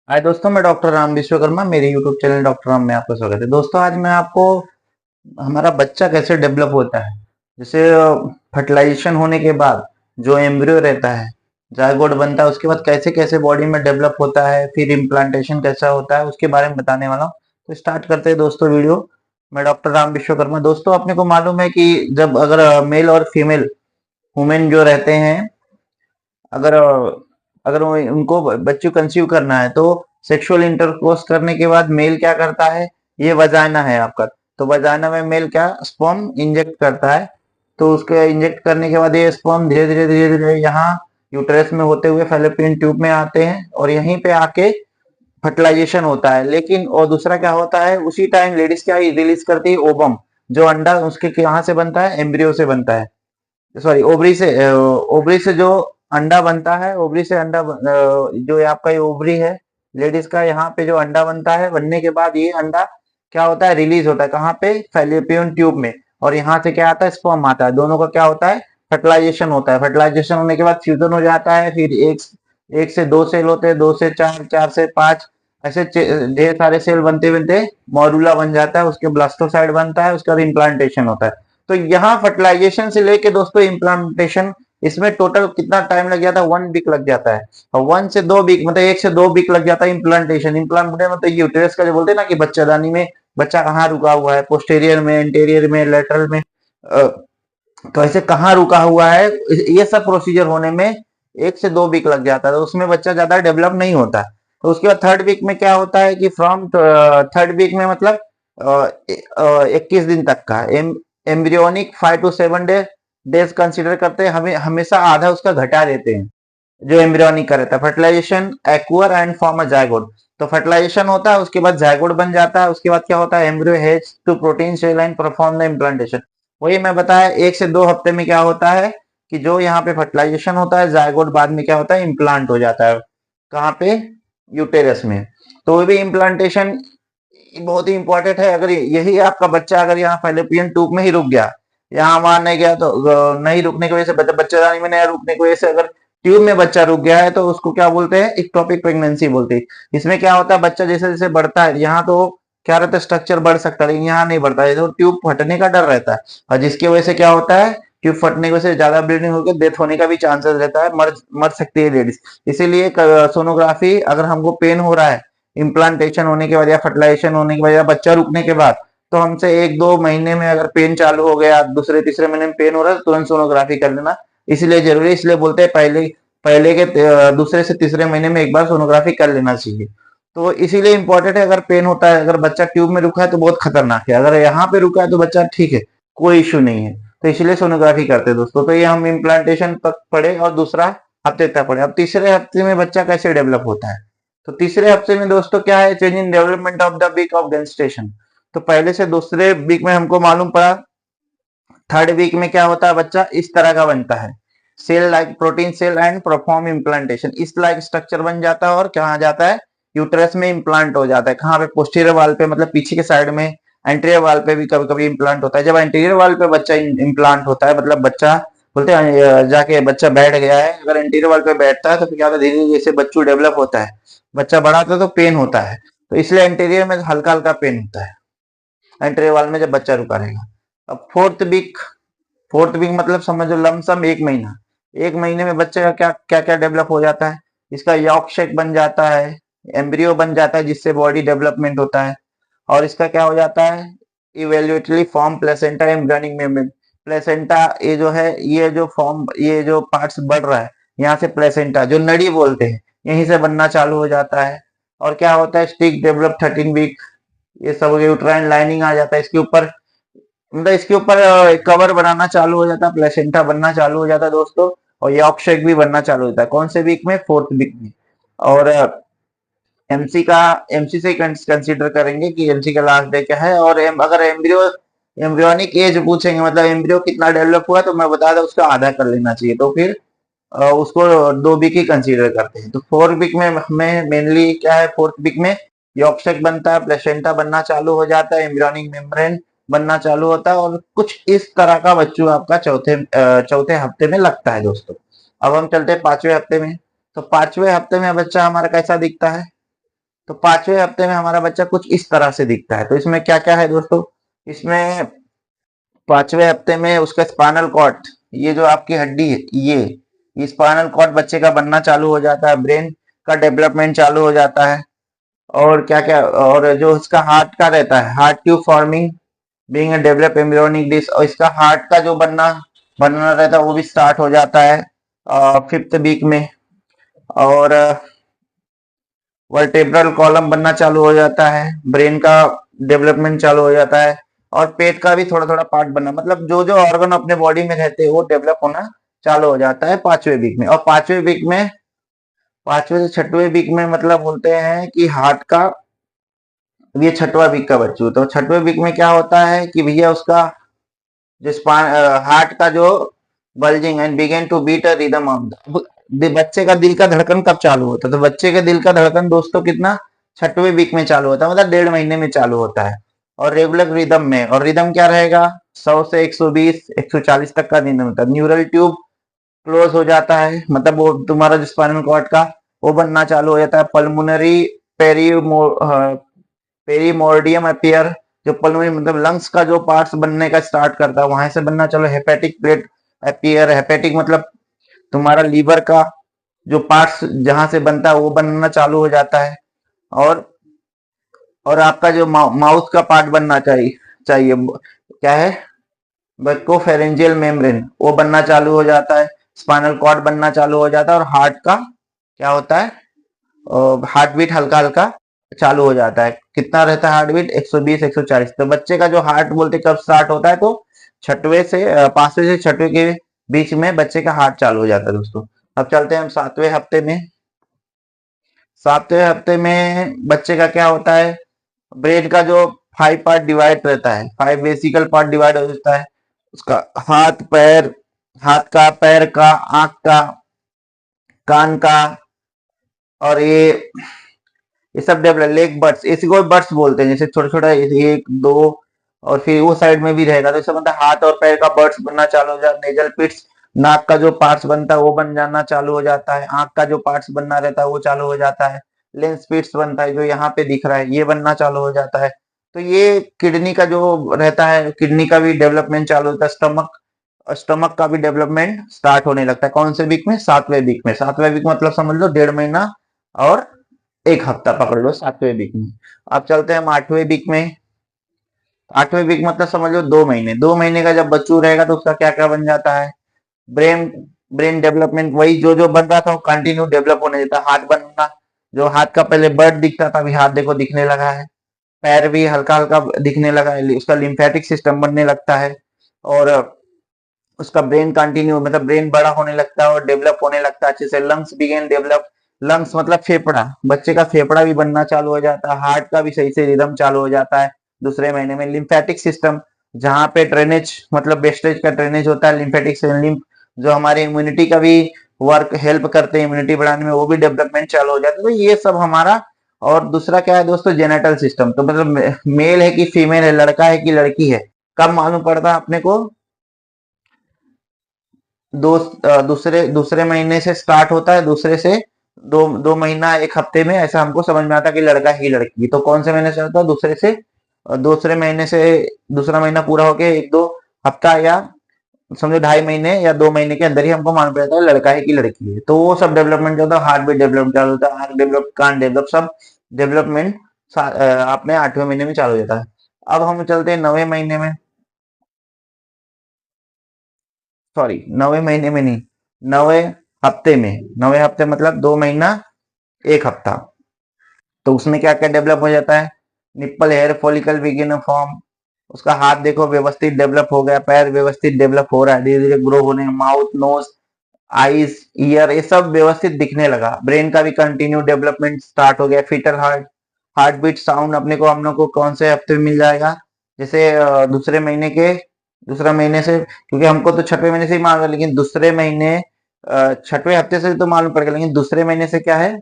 हाय दोस्तों, मैं डॉक्टर राम विश्वकर्मा। मेरे यूट्यूब चैनल डॉक्टर राम में आपका स्वागत है। दोस्तों, आज मैं आपको हमारा बच्चा कैसे डेवलप होता है, जैसे फर्टिलाइजेशन होने के बाद जो एम्ब्रियो रहता है, जायगोट बनता है, उसके बाद कैसे कैसे बॉडी में डेवलप होता है, फिर इम्प्लांटेशन कैसा होता है, उसके बारे में बताने वाला हूँ। तो स्टार्ट करते हैं दोस्तों वीडियो। मैं डॉक्टर राम विश्वकर्मा। दोस्तों, अपने को मालूम है कि जब अगर मेल और फीमेल वुमेन जो रहते हैं, अगर अगर उनको बच्चे कंसीव करना है तो सेक्सुअल इंटरकोर्स करने के बाद मेल क्या करता है, ये वजाइना है आपका। तो वजाइना में मेल क्या स्पर्म इंजेक्ट करता है। तो उसके इंजेक्ट करने के बाद ये स्पर्म धीरे धीरे यहाँ यूटेरस में होते हुए फैलोपियन ट्यूब में आते हैं और यहीं पे आके फर्टिलाइजेशन होता है। लेकिन और दूसरा क्या होता है, उसी टाइम लेडीज क्या रिलीज करती है ओवम, जो अंडा उसके कहाँ से बनता है, एम्ब्रियो से बनता है। सॉरी, ओवरी से जो अंडा बनता है, ओवरी से अंडा जो ये आपका ये ओवरी है लेडीज का, यहाँ पे जो अंडा बनता है, बनने के बाद ये अंडा क्या होता है, रिलीज होता है कहाँ पे, फैलोपियन ट्यूब में। और यहाँ से क्या आता है, स्पर्म आता है। दोनों का क्या होता है, फर्टिलाइजेशन होता है। फर्टिलाइजेशन होने के बाद फ्यूजन हो जाता है। फिर एक एक से दो सेल होते हैं, दो से चार, चार से पांच, ऐसे ढेर सारे सेल बनते बनते मॉड्यूला बन जाता है। उसके ब्लास्टोसाइड बनता है, उसका इम्प्लांटेशन होता है। तो यहाँ फर्टिलाइजेशन से लेके दोस्तों इम्प्लांटेशन, इसमें टोटल कितना टाइम लग जाता है, 1 वीक लग जाता है। और 1 से 2 वीक मतलब 1 से 2 वीक लग जाता है इम्प्लांटेशन। इम्प्लांटेशन मतलब यूटेरस का जो बोलते हैं ना कि बच्चादानी में बच्चा कहाँ रुका हुआ है, पोस्टेरियर में, एंटेरियर में, लेटरल में, तो ऐसे कहाँ रुका हुआ है, ये सब प्रोसीजर होने में 1 से 2 वीक लग जाता है। तो उसमें बच्चा ज्यादा डेवलप नहीं होता। तो उसके बाद थर्ड वीक में क्या होता है कि फ्रॉम थर्ड वीक में मतलब 21 दिन तक का एम्ब्रियोनिक 5 to 7 डेज कंसिडर करते हैं। हमें हमेशा आधा उसका घटा देते हैं जो एम्ब्रियोनिक का रहता है। Fertilisation acquire and form a zygote. तो फर्टिलाइजेशन होता है, उसके बाद जायगोट बन जाता है। उसके बाद क्या होता है, embryo has to protein cell and perform the implantation. वही मैं बताया, 1 से 2 हफ्ते में क्या होता है कि जो यहाँ पे फर्टिलाइजेशन होता है, जायगोट बाद में क्या होता है, इम्प्लांट हो जाता है। कहाँ पे, यूटेरस में। तो वो भी इम्प्लांटेशन बहुत ही इंपॉर्टेंट है। अगर यही आपका बच्चा अगर यहाँ फैलोपियन ट्यूब में ही रुक गया, यहाँ वहां नहीं गया, तो नहीं रुकने की वजह से बच्चेदानी में नहीं रुकने की वजह से अगर ट्यूब में बच्चा रुक गया है, तो उसको क्या बोलते हैं, इक्टोपिक प्रेगनेंसी बोलते हैं। इसमें क्या होता है, बच्चा जैसे जैसे बढ़ता है, यहाँ तो क्या रहता है, स्ट्रक्चर बढ़ सकता है, लेकिन यहाँ नहीं बढ़ता है, तो ट्यूब फटने का डर रहता है। और जिसकी वजह से क्या होता है, ट्यूब फटने की वजह से ज्यादा ब्लीडिंग होकर डेथ होने का भी चांसेस रहता है, मर मर सकती है लेडीज। इसीलिए सोनोग्राफी, अगर हमको पेन हो रहा है इम्प्लांटेशन होने के बाद या फर्टिलाइजेशन होने के बाद या बच्चा रुकने के बाद, तो हमसे 1-2 महीने में अगर पेन चालू हो गया, दूसरे तीसरे महीने में पेन हो रहा है, तो तुरंत सोनोग्राफी कर लेना इसलिए जरूरी है। इसलिए बोलते हैं पहले पहले के दूसरे से तीसरे महीने में एक बार सोनोग्राफी कर लेना चाहिए। तो इसीलिए इंपॉर्टेंट है। अगर पेन होता है, अगर बच्चा ट्यूब में रुका है तो बहुत खतरनाक है, अगर यहाँ पे रुका है तो बच्चा ठीक है, कोई इश्यू नहीं है। तो इसलिए सोनोग्राफी करते हैं दोस्तों। तो ये हम इम्प्लांटेशन तक पढ़े और दूसरा हफ्ते तक पढ़े। अब तीसरे हफ्ते में बच्चा कैसे डेवलप होता है। तो तीसरे हफ्ते में दोस्तों क्या है, change in development of the week of gestation. तो पहले से दूसरे वीक में हमको मालूम पड़ा, थर्ड वीक में क्या होता है, बच्चा इस तरह का बनता है, cell like protein cell and perform implantation. इस लाइक स्ट्रक्चर बन जाता है और कहा जाता है, यूट्रस में इम्प्लांट हो जाता है। कहाँ पे, पोस्टीरियर वाल पे, मतलब पीछे के साइड में। एंटीरियर वाल पे भी कभी कभी इम्प्लांट होता है। जब एंटीरियर वाल पे बच्चा इम्प्लांट होता है, मतलब बच्चा बोलते हैं जाके बच्चा बैठ गया है, अगर एंटीरियर वाल पे बैठता है तो फिर क्या होता है, धीरे धीरे जैसे बच्चू डेवलप होता है, बच्चा बड़ा होता है तो पेन होता है। तो इसलिए एंटीरियर में हल्का हल्का पेन होता है एंटीरियर वाल में जब बच्चा रुका रहेगा। अब फोर्थ वीक मतलब समझ लो लमसम 1 महीना। 1 महीने में बच्चे का क्या क्या क्या डेवलप हो जाता है, इसका यॉर्क शेक बन जाता है, एम्ब्रियो बन जाता है जिससे बॉडी डेवलपमेंट होता है। और इसका क्या हो जाता है, eventually form placenta embryonic membrane. Placenta, ये जो है, ये जो फॉर्म, ये जो पार्ट्स बढ़ रहा है, यहाँ से प्लेसेंटा जो नड़ी बोलते हैं, यहीं से बनना चालू हो जाता है। और क्या होता है, स्टिक डेवलप 13 वीक, ये सब यूट्राइन लाइनिंग आ जाता है इसके ऊपर, मतलब इसके ऊपर कवर बनाना चालू हो जाता है, प्लेसेंटा बनना चालू हो जाता है दोस्तों। और यॉर्क शेक भी बनना चालू होता है, कौन से वीक में, फोर्थ वीक में। और एमसी का, एमसी से कंसीडर करेंगे कि एमसी का लास्ट डे क्या है। और अगर एम्ब्रियोनिक एज पूछेंगे, मतलब एम्ब्रियो कितना डेवलप हुआ, तो मैं बता दूं उसका आधा कर लेना चाहिए। तो फिर उसको 2 वीक ही कंसीडर करते हैं। तो 4 वीक में हमें मेनली क्या है, फोर्थ वीक में यॉर्कशेक बनता है, प्लेसेंटा बनना चालू हो जाता है, एम्ब्रियोनिक मेम्ब्रेन बनना चालू होता है, और कुछ इस तरह का बच्चों आपका चौथे हफ्ते में लगता है दोस्तों। अब हम चलते हैं 5वें हफ्ते में। तो 5वें हफ्ते में बच्चा हमारा कैसा दिखता है, तो 5वें हफ्ते में हमारा बच्चा कुछ इस तरह से दिखता है। तो इसमें क्या क्या है दोस्तों, इसमें 5वें हफ्ते में उसका स्पाइनल कॉर्ड, ये जो आपकी हड्डी है, ये स्पाइनल कॉर्ड बच्चे का बनना चालू हो जाता है, ब्रेन का डेवलपमेंट चालू हो जाता है। और क्या क्या, और जो इसका हार्ट का रहता है, heart tube forming being a develop embryonic disc, और इसका हार्ट का जो बनना रहता है वो भी स्टार्ट हो जाता है 5th वीक में। और वर्टेब्रल कॉलम बनना चालू हो जाता है, ब्रेन का डेवलपमेंट चालू हो जाता है, और पेट का भी थोड़ा थोड़ा पार्ट बनना, मतलब जो जो ऑर्गन अपने बॉडी में रहते हैं वो डेवलप होना चालू हो जाता है 5वें वीक में। और 5वें से 6वें वीक में मतलब बोलते हैं कि हार्ट का, ये 6वां वीक का बच्चू, तो 6वें वीक में क्या होता है कि भैया उसका जो हार्ट का जो bulging and began to beat a rhythm of बच्चे का दिल का धड़कन कब चालू होता है, तो बच्चे के दिल का धड़कन दोस्तों कितना, 6वें वीक में चालू होता है, मतलब 1.5 महीने में चालू होता है। और रेगुलर रिदम में, और रिदम क्या रहेगा, 100 से 120 140 तक का रिदम होता है। न्यूरल ट्यूब क्लोज हो जाता है, मतलब वो तुम्हारा जो स्पाइनल कॉर्ड का वो बनना चालू हो जाता है। पल्मोनरी पेरीमोर्डियम अपीयर, जो पल्मोनरी मतलब लंग्स का जो पार्ट्स बनने का स्टार्ट करता है वहां से बनना चलो। हेपेटिक प्लेट अपीयर, हेपेटिक मतलब तुम्हारा लीवर का जो पार्ट्स जहां से बनता है वो बनना चालू हो जाता है। और आपका जो माउथ का पार्ट बनना चाहिए क्या है, बर्कोफेरेंजियल मेम्ब्रेन, वो बनना चालू हो जाता है। स्पाइनल कॉर्ड बनना चालू हो जाता है, और हार्ट का क्या होता है, हार्ट बीट हल्का हल्का चालू हो जाता है। कितना रहता है हार्ट बीट, 120 140। तो बच्चे का जो हार्ट बोलते कब स्टार्ट होता है, तो 5वें से 6वें के बीच में बच्चे का हार्ट चालू हो जाता है दोस्तों। अब चलते हैं हम 7वें हफ्ते में। 7वें हफ्ते में बच्चे का क्या होता है, ब्रेन का जो 5 पार्ट डिवाइड रहता है, 5 बेसिकल पार्ट डिवाइड हो जाता है। उसका हाथ का, पैर का, आंख का, कान का, और ये सब डेवलप, लेग बर्ड्स, इसी को बर्ड्स बोलते हैं, जैसे छोटा छोटा 1 2, और फिर वो साइड में भी रहेगा, तो इसका मतलब हाथ और पैर का बर्ड्स बनना चालू हो जाता है। नेजल पिट्स, नाक का जो पार्ट्स बनता है वो बन जाना चालू हो जाता है। आंख का जो पार्ट्स बनना रहता है वो चालू हो जाता है। लेंस पिट्स बनता है जो यहाँ पे दिख रहा है, ये बनना चालू हो जाता है। तो ये किडनी का जो रहता है, किडनी का भी डेवलपमेंट चालू होता है। स्टमक का भी डेवलपमेंट स्टार्ट होने लगता है। कौन से वीक में, 7वें वीक में। 7वें वीक मतलब समझ लो 1.5 महीना और 1 हफ्ता पकड़ लो 7वें वीक में। अब चलते हैं हम 8वें वीक में। 8वें वीक मतलब समझ लो 2 महीने। 2 महीने का जब बच्चू रहेगा तो उसका क्या क्या बन जाता है, ब्रेन ब्रेन डेवलपमेंट, वही जो जो बन रहा था वो कंटिन्यू डेवलप होने देता है। हाथ बनना, जो हाथ का पहले बर्ड दिखता था अभी हाथ देखो दिखने लगा है। पैर भी हल्का हल्का दिखने लगा है, उसका लिम्फेटिक सिस्टम बनने लगता है। और उसका ब्रेन कंटिन्यू मतलब ब्रेन बड़ा होने लगता है और डेवलप होने लगता है अच्छे से। लंग्स बिगेन डेवलप, लंग्स मतलब फेफड़ा, बच्चे का फेफड़ा भी बनना चालू हो जाता है। हार्ट का भी सही से रिदम चालू हो जाता है 2 महीने में। लिम्फेटिक सिस्टम, जहां पे ड्रेनेज मतलब वेस्टेज का ड्रेनेज होता है, लिम्फेटिक से लिम्फ जो हमारे इम्यूनिटी का भी वर्क हेल्प करते हैं इम्यूनिटी बढ़ाने में, वो भी डेवलपमेंट चालू हो जाता है। तो ये सब हमारा। और दूसरा क्या है दोस्तों, जेनेटल सिस्टम, तो मतलब मेल है कि फीमेल है, लड़का है कि लड़की है, कब मालूम पड़ता है अपने को, दूसरे दूसरे महीने से स्टार्ट होता है, दूसरे से 2 महीना 1 हफ्ते में ऐसा हमको समझ में आता है कि लड़का ही लड़की। तो कौन से महीने से होता है, दूसरे महीने से, दूसरा महीना पूरा होके 1 2 हफ्ता या समझो 2.5 महीने या 2 महीने के अंदर ही हमको मालूम पड़ता है लड़का है कि लड़की है। तो वो सब डेवलपमेंट जो होता है, हार्ट भी डेवलपमेंट चालू होता है, आंख डेवलप, कान डेवलप, सब डेवलपमेंट अपने 8वें महीने में चालू हो जाता है। अब हम चलते हैं 9वें महीने में, सॉरी 9वें महीने में नहीं, 9वें हफ्ते में। 9वें हफ्ते मतलब 2 महीना 1 हफ्ता। तो उसमें क्या क्या डेवलप हो जाता है, nipple hair follicle begin form, उसका हाथ देखो व्यवस्थित डेवलप हो गया, पैर व्यवस्थित डेवलप हो रहा है, धीरे धीरे ग्रो होने, माउथ, नोज, आईज, ईयर, ये सब व्यवस्थित दिखने लगा। ब्रेन का भी कंटिन्यू डेवलपमेंट स्टार्ट हो गया। फीटल हार्ट बीट साउंड अपने को हम लोग को कौन से हफ्ते में मिल जाएगा, जैसे दूसरा महीने से, क्योंकि हमको तो 6वें महीने से ही मालूम है, लेकिन दूसरे महीने 6वें हफ्ते से तो मालूम पड़ेगा, लेकिन दूसरे महीने से क्या है,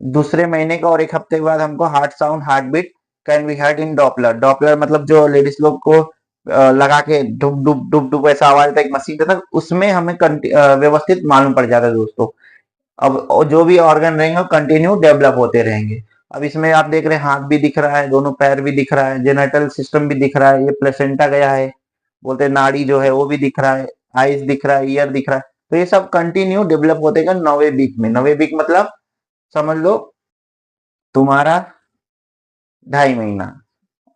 दूसरे महीने का और 1 हफ्ते के बाद हमको heart sound, heart beat can be heard in Doppler. Doppler मतलब जो लेडीज लोग को लगा के डुब डुब डुब डुब ऐसा आवाज था, एक मशीन था, उसमें हमें व्यवस्थित मालूम पड़ जाता है दोस्तों। अब जो भी ऑर्गन रहेंगे कंटिन्यू डेवलप होते रहेंगे। अब इसमें आप देख रहे हैं हाथ भी दिख रहा है, दोनों पैर भी दिख रहा है, जेनेटल सिस्टम भी दिख रहा है, ये प्लेसेंटा गया है, बोलते हैं नाड़ी जो है वो भी दिख रहा है, आईज दिख रहा है, ईयर दिख रहा है। तो ये सब कंटिन्यू डेवलप होते गए 9वें वीक में। 9वें वीक मतलब समझ लो तुम्हारा 2.5 महीना।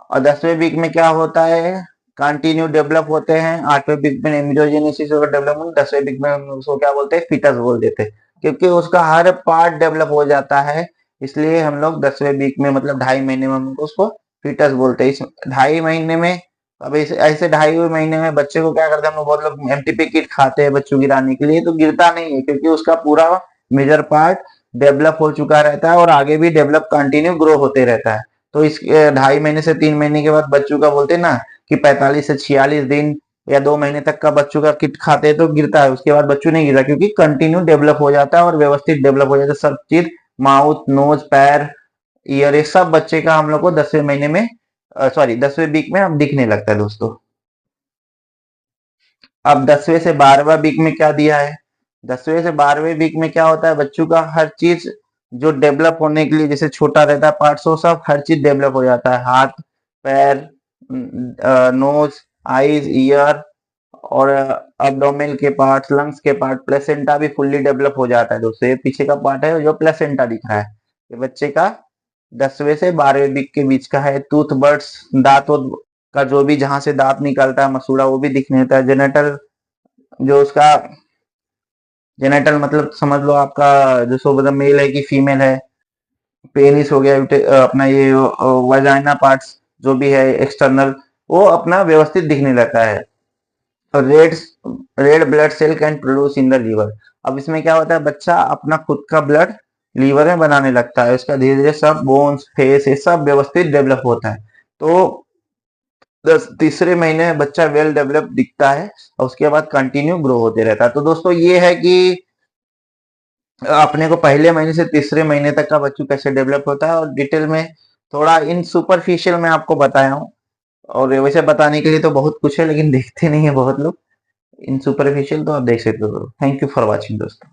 और 10वें वीक में क्या होता है, कंटिन्यू डेवलप होते हैं। 8वें वीक में एम्ब्रियोजेनेसिस और डेवलपमेंट, 10वें वीक में हम उसको क्या बोलते हैं, फीटस बोल देते हैं, क्योंकि उसका हर पार्ट डेवलप हो जाता है। इसलिए हम लोग 10वें वीक में मतलब 2.5 महीने में हम उसको फीटस बोलते हैं। इस 2.5 महीने में अब ऐसे 2.5 महीने में बच्चे को क्या करते हैं, हम लोग बहुत लोग एमटीपी किट खाते हैं बच्चों गिराने के लिए, तो गिरता नहीं है क्योंकि उसका पूरा मेजर पार्ट डेवलप हो चुका रहता है और आगे भी डेवलप कंटिन्यू ग्रो होते रहता है। तो इस 2.5 महीने से 3 महीने के बाद बच्चों का बोलते हैं ना कि 45 से 46 दिन या 2 महीने तक का बच्चों का किट खाते हैं तो गिरता है, उसके बाद बच्चों नहीं गिरता क्योंकि कंटिन्यू डेवलप हो जाता है और व्यवस्थित डेवलप हो जाता है सब चीज, माउथ, नोज, पैर, ईयर, ये सब बच्चे का हम लोग को 10वें महीने में सॉरी 10वें वीक में अब दिखने लगता है दोस्तों। अब 10वें से 12वां वीक में क्या दिया है, 10वें से 12वें वीक में क्या होता है, बच्चों का हर चीज जो डेवलप होने के लिए जैसे छोटा रहता है पार्ट्स, वो सब हर चीज डेवलप हो जाता है, हाथ, पैर, नोज, आईज, ईयर और एब्डोमेन के पार्ट्स, लंग्स के पार्ट, प्लेसेंटा भी फुल्ली डेवलप हो जाता है दोस्तों। ये पीछे का पार्ट है जो प्लेसेंटा दिख रहा है, ये बच्चे का 10वें से 12वें वीक के बीच का है। टूथ बर्ड्स, दांत का जो भी जहां से दांत निकलता है मसूड़ा वो भी दिखने देता है। जेनेटल जो उसका जेनेटल मतलब समझ लो आपका जो सो मतलब मेल है कि फीमेल है, पेनिस हो गया, अपना ये वजाइना पार्ट्स जो भी है एक्सटर्नल, वो अपना व्यवस्थित दिखने लगता है। और red blood cell can produce in the liver. अब इसमें क्या होता है, बच्चा अपना खुद का ब्लड लीवर में बनाने लगता है, इसका धीरे धीरे सब बोन्स, फेस, ये सब व्यवस्थित डेवलप होता है। तो तीसरे महीने में बच्चा वेल डेवलप दिखता है और उसके बाद कंटिन्यू ग्रो होते रहता है। तो दोस्तों ये है कि अपने को पहले महीने से तीसरे महीने तक का बच्चों कैसे डेवलप होता है, और डिटेल में थोड़ा इन सुपरफिशियल में आपको बताया हूँ। और वैसे बताने के लिए तो बहुत कुछ है लेकिन देखते नहीं है बहुत लोग इन सुपरफिशियल, तो आप देख सकते हो। थैंक यू फॉर वॉचिंग दोस्तों।